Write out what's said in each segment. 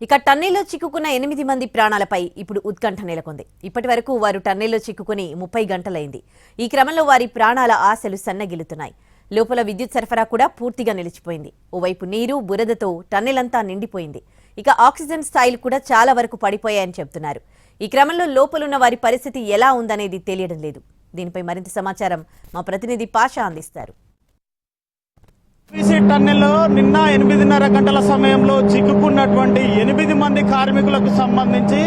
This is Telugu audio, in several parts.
ఇక టన్నెల్లో చిక్కుకున్న 8 మంది ప్రాణాలపై ఇప్పుడు ఉత్కంఠ నెలకొంది. ఇప్పటి వరకు వారు టన్నెల్లో చిక్కుకుని 30 గంటలైంది. ఈ క్రమంలో వారి ప్రాణాల ఆశలు సన్నగిల్లుతున్నాయి. లోపల విద్యుత్ సరఫరా కూడా పూర్తిగా నిలిచిపోయింది. ఓవైపు నీరు బురదతో టన్నెలంతా నిండిపోయింది. ఇక ఆక్సిజన్ స్థాయిలు కూడా చాలా వరకు పడిపోయాయని చెబుతున్నారు. ఈ క్రమంలో లోపలున్న వారి పరిస్థితి ఎలా ఉందనేది తెలియడం లేదు. దీనిపై మరింత సమాచారం మా ప్రతినిధి పాషా అందిస్తారు. టన్నెల్లో నిన్న 8:30 గంటల సమయంలో చిక్కుకున్నటువంటి 8 మంది కార్మికులకు సంబంధించి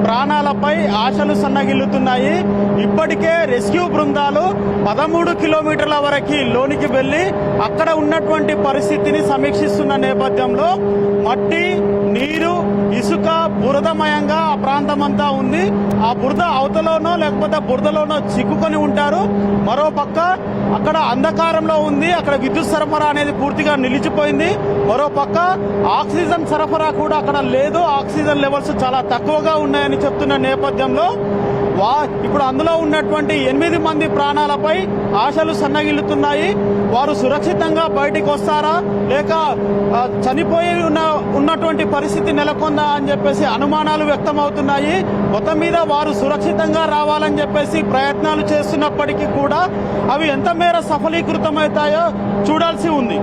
ప్రాణాలపై ఆశలు సన్నగిల్లుతున్నాయి. ఇప్పటికే రెస్క్యూ బృందాలు 13 కిలోమీటర్ల వరకు లోనికి వెళ్లి అక్కడ ఉన్నటువంటి పరిస్థితిని సమీక్షిస్తున్న నేపథ్యంలో మట్టి, నీరు, ఇసుక, బురదమయంగా ఆ ప్రాంతమంతా ఉంది. ఆ బురద అవతలోనో లేకపోతే బురదలోనో చిక్కుకొని ఉంటారు. మరోపక్క అక్కడ అంధకారంలో ఉంది. అక్కడ విద్యుత్ సరఫరా అనేది పూర్తిగా నిలిచిపోయింది. మరోపక్క ఆక్సిజన్ సరఫరా కూడా అక్కడ లేదు. ఆక్సిజన్ లెవెల్స్ చాలా తక్కువగా ఉన్నాయని చెప్తున్న నేపథ్యంలో ఇప్పుడు అందులో ఉన్నటువంటి 8 మంది ప్రాణాలపై ఆశలు సన్నగిల్లుతున్నాయి. వారు సురక్షితంగా బయటికి వస్తారా లేక చనిపోయి ఉన్నటువంటి పరిస్థితి నెలకొందా అని చెప్పేసి అనుమానాలు వ్యక్తమవుతున్నాయి. మొత్తం మీద వారు సురక్షితంగా రావాలని చెప్పేసి ప్రయత్నాలు చేస్తున్నప్పటికీ కూడా అవి ఎంత మేర సఫలీకృతమవుతాయో చూడాల్సి ఉంది.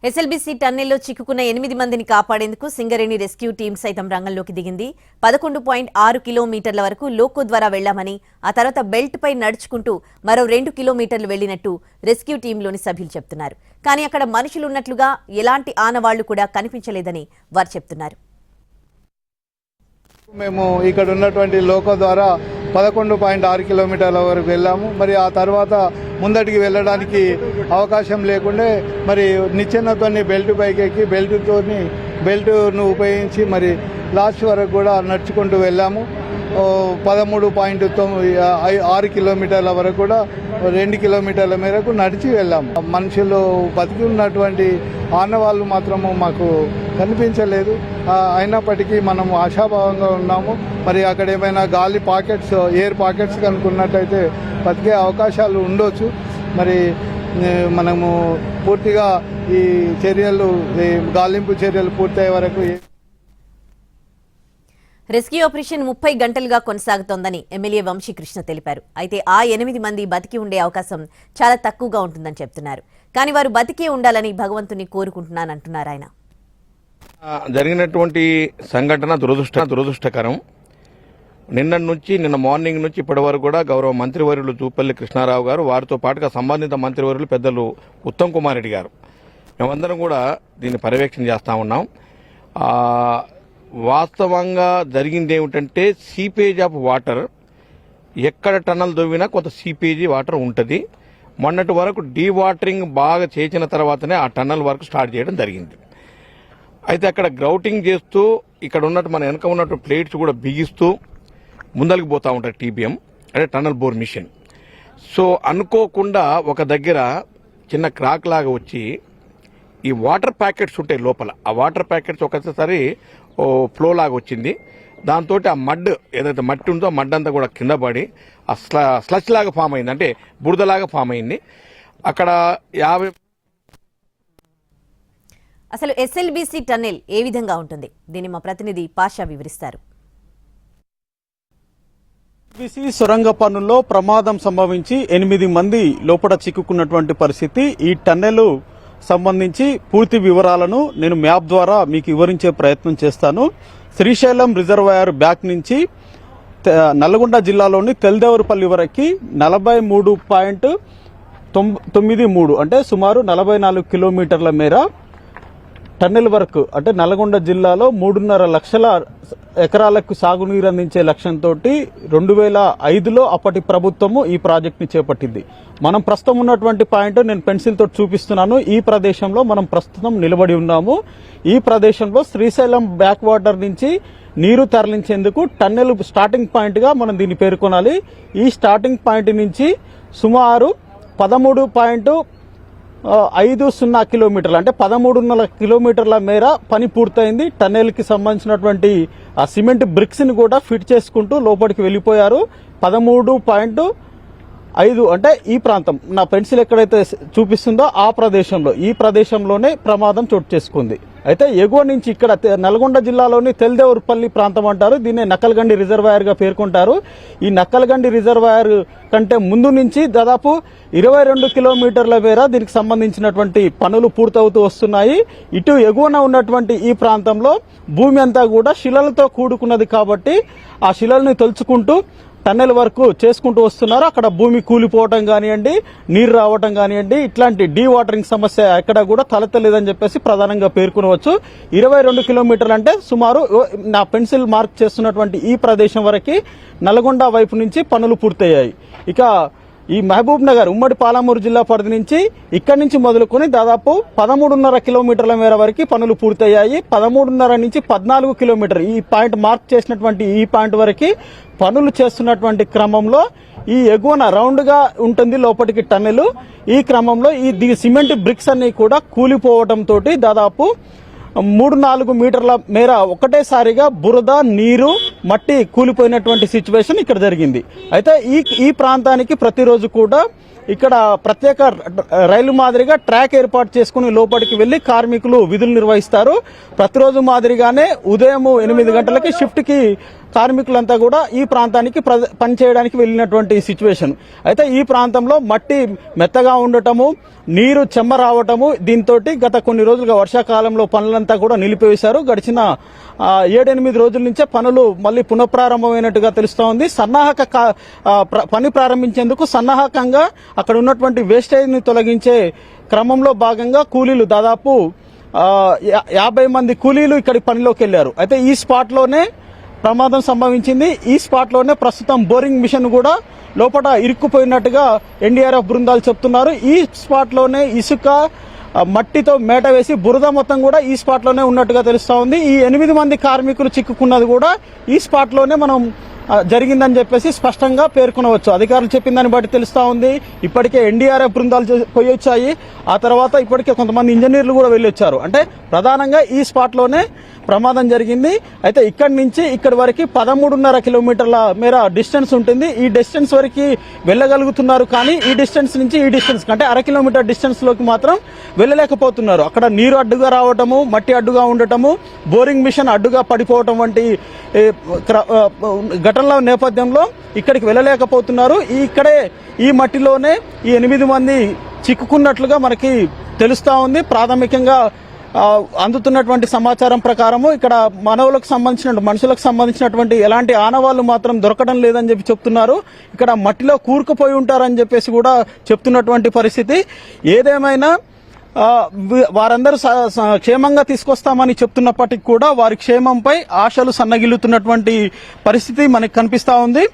ఎస్ఎల్బీసీ టన్నెల్లో చిక్కుకున్న 8 మందిని కాపాడేందుకు సింగరేణి రెస్క్యూ టీం సైతం రంగంలోకి దిగింది. 11.6 కిలోమీటర్ల వరకు లోకో ద్వారా వెళ్లామని, ఆ తర్వాత బెల్ట్ పై నడుచుకుంటూ మరో 2 కిలోమీటర్లు వెళ్లినట్టు రెస్క్యూ టీంలోని సభ్యులు చెప్తున్నారు. కానీ అక్కడ మనుషులున్నట్లుగా ఎలాంటి ఆనవాళ్లు కూడా కనిపించలేదని వారు చెప్తున్నారు. మేము ఇక్కడ ఉన్నటువంటి లోకో ద్వారా 11.6 కిలోమీటర్ల వరకు వెళ్ళాము. మరి ఆ తర్వాత ముందటికి వెళ్ళడానికి అవకాశం లేకుండే మరి నిచ్చెనతో బెల్ట్ పైకి ఎక్కి బెల్ట్ను ఉపయోగించి మరి లాస్ట్ వరకు కూడా నడుచుకుంటూ వెళ్ళాము. 13.6 కిలోమీటర్ల వరకు కూడా 2 కిలోమీటర్ల మేరకు నడిచి వెళ్ళాము. మనుషులు బతికి ఉన్నటువంటి ఆనవాళ్ళు మాత్రము మాకు కనిపించలేదు. అయినప్పటికీ మనము ఆశాభావంగా ఉన్నాము. మరి అక్కడ ఏమైనా గాలి పాకెట్స్, ఎయిర్ పాకెట్స్ కనుక్కున్నట్టయితే బతికే అవకాశాలు ఉండొచ్చు. మరి మనము పూర్తిగా ఈ చర్యలు, గాలింపు చర్యలు పూర్తయ్యే వరకు రెస్క్యూ ఆపరేషన్ 30 గంటలుగా కొనసాగుతోందని ఎమ్మెల్యే వంశీకృష్ణ తెలిపారు. అయితే ఆ 8 మంది బతికి ఉండే అవకాశం చాలా తక్కువగా ఉంటుందని చెప్తున్నారు. కానీ వారు బతికే ఉండాలని భగవంతుని కోరుకుంటున్నానంటున్నారు ఆయన. జరిగినటువంటి సంఘటన దురదృష్టకరం. నిన్న మార్నింగ్ నుంచి ఇప్పటి వరకు కూడా గౌరవ మంత్రివర్యులు జూపల్లి కృష్ణారావు గారు, వారితో పాటుగా సంబంధిత మంత్రివర్యులు పెద్దలు ఉత్తమ్ కుమార్ రెడ్డి గారు, మేమందరం కూడా దీన్ని పర్యవేక్షణ చేస్తా ఉన్నాం. వాస్తవంగా జరిగింది ఏమిటంటే సీపేజ్ ఆఫ్ వాటర్, ఎక్కడ టన్నల్ దొవ్వినా కొంత సీపేజీ వాటర్ ఉంటుంది. మొన్నటి వరకు డీవాటరింగ్ బాగా చేసిన తర్వాతనే ఆ టన్నల్ వర్క్ స్టార్ట్ చేయడం జరిగింది. అయితే అక్కడ గ్రౌటింగ్ చేస్తూ ఇక్కడ ఉన్నట్టు మన వెనక ఉన్నట్టు ప్లేట్స్ కూడా బిగిస్తూ ముందరికి పోతూ ఉంటారు టీబీఎం, అంటే టన్నల్ బోర్ మిషన్. సో అనుకోకుండా ఒక దగ్గర చిన్న క్రాక్ లాగా వచ్చి ఈ వాటర్ ప్యాకెట్స్ ఉంటాయి లోపల, ఆ వాటర్ ప్యాకెట్స్ ఒకసారి ఫ్లో లాగా వచ్చింది. దాంతో ఆ మడ్ ఏదైతే మట్టి ఉందో ఆ మడ్ అంతా కూడా కింద పడి ఆ స్లచ్ లాగా ఫామ్ అయింది, అంటే బురదలాగా ఫామ్ అయింది. అక్కడ 50. అసలు ఎస్ఎల్బీసీ టన్నెల్ ఏ విధంగా ఉంటుంది, దీన్ని మా ప్రతినిధి పాషా వివరిస్తారు. ఎస్ఎల్బీసీ సొరంగ పనుల్లో ప్రమాదం సంభవించి 8 మంది లోపల చిక్కుకున్నటువంటి పరిస్థితి. ఈ టన్నెల్ సంబంధించి పూర్తి వివరాలను నేను మ్యాప్ ద్వారా మీకు వివరించే ప్రయత్నం చేస్తాను. శ్రీశైలం రిజర్వాయర్ బ్యాక్ నుంచి నల్గొండ జిల్లాలోని తెల్దేవరపల్లి వరకు 43.93 అంటే సుమారు 44 కిలోమీటర్ల మేర టన్నెల్ వర్క్, అంటే నల్గొండ జిల్లాలో 3.5 లక్షల ఎకరాలకు సాగునీరు అందించే లక్ష్యంతో 2005లో అప్పటి ప్రభుత్వము ఈ ప్రాజెక్ట్ ని చేపట్టింది. మనం ప్రస్తుతం ఉన్నటువంటి పాయింట్ నేను పెన్సిల్ తోటి చూపిస్తున్నాను. ఈ ప్రదేశంలో మనం ప్రస్తుతం నిలబడి ఉన్నాము. ఈ ప్రదేశంలో శ్రీశైలం బ్యాక్ వాటర్ నుంచి నీరు తరలించేందుకు టన్నెల్ స్టార్టింగ్ పాయింట్ గా మనం దీన్ని పేర్కొనాలి. ఈ స్టార్టింగ్ పాయింట్ నుంచి సుమారు 13.50 కిలోమీటర్లు, అంటే 13.5 కిలోమీటర్ల మేర పని పూర్తయింది. టన్నెల్ కి సంబంధించినటువంటి ఆ సిమెంట్ బ్రిక్స్ ని కూడా ఫిట్ చేసుకుంటూ లోపలికి వెళ్లిపోయారు. 13.5 అంటే ఈ ప్రాంతం, నా పెన్సిల్ ఎక్కడైతే చూపిస్తుందో ఆ ప్రదేశంలో, ఈ ప్రదేశంలోనే ప్రమాదం చోటు చేసుకుంది. అయితే ఎగువ నుంచి ఇక్కడ నల్గొండ జిల్లాలోని తెల్దేవుర్పల్లి ప్రాంతం అంటారు, దీన్ని నక్కలగండి రిజర్వాయర్గా పేర్కొంటారు. ఈ నక్కలగండి రిజర్వాయర్ కంటే ముందు నుంచి దాదాపు 22 కిలోమీటర్ల మేర దీనికి సంబంధించినటువంటి పనులు పూర్తవుతూ వస్తున్నాయి. ఇటు ఎగువన ఉన్నటువంటి ఈ ప్రాంతంలో భూమి అంతా కూడా శిలలతో కూడుకున్నది కాబట్టి ఆ శిలల్ని తొలుచుకుంటూ టన్నెల్ వరకు చేసుకుంటూ వస్తున్నారు. అక్కడ భూమి కూలిపోవటం కానివ్వండి, నీరు రావటం కానివ్వండి, ఇట్లాంటి డీ వాటరింగ్ సమస్య ఎక్కడ కూడా తలెత్తలేదని చెప్పేసి ప్రధానంగా పేర్కొనవచ్చు. 22 కిలోమీటర్లు అంటే సుమారు నా పెన్సిల్ మార్క్ చేస్తున్నటువంటి ఈ ప్రదేశం వరకు నల్గొండ వైపు నుంచి పనులు పూర్తయ్యాయి. ఇక ఈ మహబూబ్ నగర్ ఉమ్మడి పాలమూరు జిల్లా పరిధి నుంచి ఇక్కడి నుంచి మొదలుకొని దాదాపు 13.5 కిలోమీటర్ల మేర వరకు పనులు పూర్తయ్యాయి. 13.5 నుంచి 14 కిలోమీటర్ ఈ పాయింట్ మార్క్ చేసినటువంటి ఈ పాయింట్ వరకు పనులు చేస్తున్నటువంటి క్రమంలో ఈ ఎగువన రౌండ్ గా ఉంటుంది లోపలికి టన్నెల్. ఈ క్రమంలో ఈ సిమెంట్ బ్రిక్స్ అన్ని కూడా కూలిపోవడం తోటి దాదాపు 3-4 మీటర్ల మేర ఒకటేసారిగా బురద, నీరు, మట్టి కూలిపోయినటువంటి సిచ్యువేషన్ ఇక్కడ జరిగింది. అయితే ఈ ప్రాంతానికి ప్రతిరోజు కూడా ఇక్కడ ప్రత్యేక రైలు మాదిరిగా ట్రాక్ ఏర్పాటు చేసుకుని లోపలికి వెళ్లి కార్మికులు విధులు నిర్వహిస్తారు. ప్రతిరోజు మాదిరిగానే ఉదయం 8 గంటలకి షిఫ్ట్ కి కార్మికులంతా కూడా ఈ ప్రాంతానికి పనిచేయడానికి వెళ్ళినటువంటి సిచ్యువేషన్. అయితే ఈ ప్రాంతంలో మట్టి మెత్తగా ఉండటము, నీరు చెమ్మ రావటము, దీంతో గత కొన్ని రోజులుగా వర్షాకాలంలో పనులంతా కూడా నిలిపివేశారు. గడిచిన 7-8 రోజుల నుంచే పనులు మళ్ళీ పునఃప్రారంభమైనట్టుగా తెలుస్తూ ఉంది. సన్నాహక పని ప్రారంభించేందుకు సన్నాహకంగా అక్కడ ఉన్నటువంటి వేస్టేజ్ ని తొలగించే క్రమంలో భాగంగా కూలీలు దాదాపు 50 మంది కూలీలు ఇక్కడి పనిలోకి వెళ్లారు. అయితే ఈ స్పాట్ లోనే ప్రమాదం సంభవించింది. ఈ స్పాట్ లోనే ప్రస్తుతం బోరింగ్ మిషన్ కూడా లోపల ఇరుక్కుపోయినట్టుగా ఎన్డీఆర్ఎఫ్ బృందాలు చెప్తున్నారు. ఈ స్పాట్ లోనే ఇసుక, మట్టితో మేట వేసి బురద మొత్తం కూడా ఈ స్పాట్ లోనే ఉన్నట్టుగా తెలుస్తా ఉంది. ఈ 8 మంది కార్మికులు చిక్కుకున్నది కూడా ఈ స్పాట్ లోనే మనం జరిగిందని చెప్పేసి స్పష్టంగా పేర్కొనవచ్చు. అధికారులు చెప్పిన దాన్ని బట్టి తెలుస్తా ఉంది. ఇప్పటికే ఎన్డీఆర్ఎఫ్ బృందాలు పోయి వచ్చాయి. ఆ తర్వాత ఇప్పటికే కొంతమంది ఇంజనీర్లు కూడా వెళ్ళొచ్చారు. అంటే ప్రధానంగా ఈ స్పాట్ లోనే ప్రమాదం జరిగింది. అయితే ఇక్కడి నుంచి ఇక్కడి వరకు 13.5 కిలోమీటర్ల మేర డిస్టెన్స్ ఉంటుంది. ఈ డిస్టెన్స్ వరకు వెళ్ళగలుగుతున్నారు, కానీ ఈ డిస్టెన్స్ నుంచి ఈ డిస్టెన్స్ అంటే 1/2 కిలోమీటర్ డిస్టెన్స్ లోకి మాత్రం వెళ్ళలేకపోతున్నారు. అక్కడ నీరు అడ్డుగా రావటము, మట్టి అడ్డుగా ఉండటము, బోరింగ్ మిషన్ అడ్డుగా పడిపోవటం వంటి ఘటనల నేపథ్యంలో ఇక్కడికి వెళ్ళలేకపోతున్నారు. ఇక్కడే ఈ మట్టిలోనే ఈ 8 మంది చిక్కుకున్నట్లుగా మనకి తెలుస్తా ఉంది. ప్రాథమికంగా అందుతున్నటువంటి సమాచారం ప్రకారము ఇక్కడ మనుషులకు సంబంధించినటువంటి ఎలాంటి ఆనవాళ్లు మాత్రం దొరకడం లేదని చెప్పి చెప్తున్నారు. ఇక్కడ మట్టిలో కూరుకుపోయి ఉంటారని చెప్పేసి కూడా చెప్తున్నటువంటి పరిస్థితి. ఏదేమైనా వారందరూ క్షేమంగా తీసుకొస్తామని చెప్తున్నప్పటికీ కూడా వారి క్షేమంపై ఆశలు సన్నగిల్లుతున్నటువంటి పరిస్థితి మనకు కనిపిస్తా ఉంది.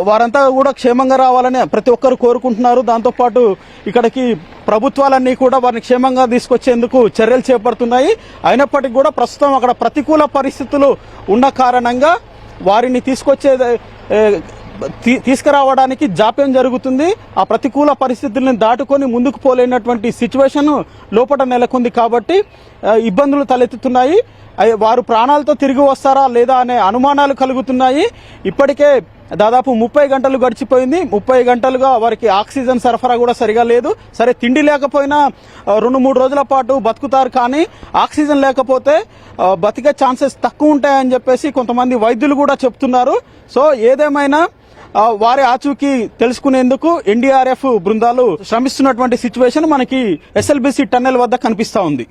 వారంతా కూడా క్షేమంగా రావాలని ప్రతి ఒక్కరు కోరుకుంటున్నారు. దాంతోపాటు ఇక్కడికి ప్రభుత్వాలన్నీ కూడా వారిని క్షేమంగా తీసుకొచ్చేందుకు చర్యలు చేపడుతున్నాయి. అయినప్పటికీ కూడా ప్రస్తుతం అక్కడ ప్రతికూల పరిస్థితులు ఉన్న కారణంగా వారిని తీసుకురావడానికి జాప్యం జరుగుతుంది. ఆ ప్రతికూల పరిస్థితులను దాటుకొని ముందుకు పోలేనటువంటి సిచ్యువేషన్ లోపల నెలకొంది కాబట్టి ఇబ్బందులు తలెత్తుతున్నాయి. వారు ప్రాణాలతో తిరిగి వస్తారా లేదా అనే అనుమానాలు కలుగుతున్నాయి. ఇప్పటికే దాదాపు 30 గంటలు గడిచిపోయింది. 30 గంటలుగా వారికి ఆక్సిజన్ సరఫరా కూడా సరిగా లేదు. సరే, తిండి లేకపోయినా 2-3 రోజుల పాటు బతుకుతారు, కానీ ఆక్సిజన్ లేకపోతే బతికే ఛాన్సెస్ తక్కువ ఉంటాయని చెప్పేసి కొంతమంది వైద్యులు కూడా చెప్తున్నారు. సో ఏదేమైనా వారి ఆచూకీ తెలుసుకునేందుకు ఎన్డీఆర్ఎఫ్ బృందాలు శ్రమిస్తున్నటువంటి సిచ్యువేషన్ మనకి ఎస్ఎల్బీసీ టన్నెల్ వద్ద కనిపిస్తా ఉంది.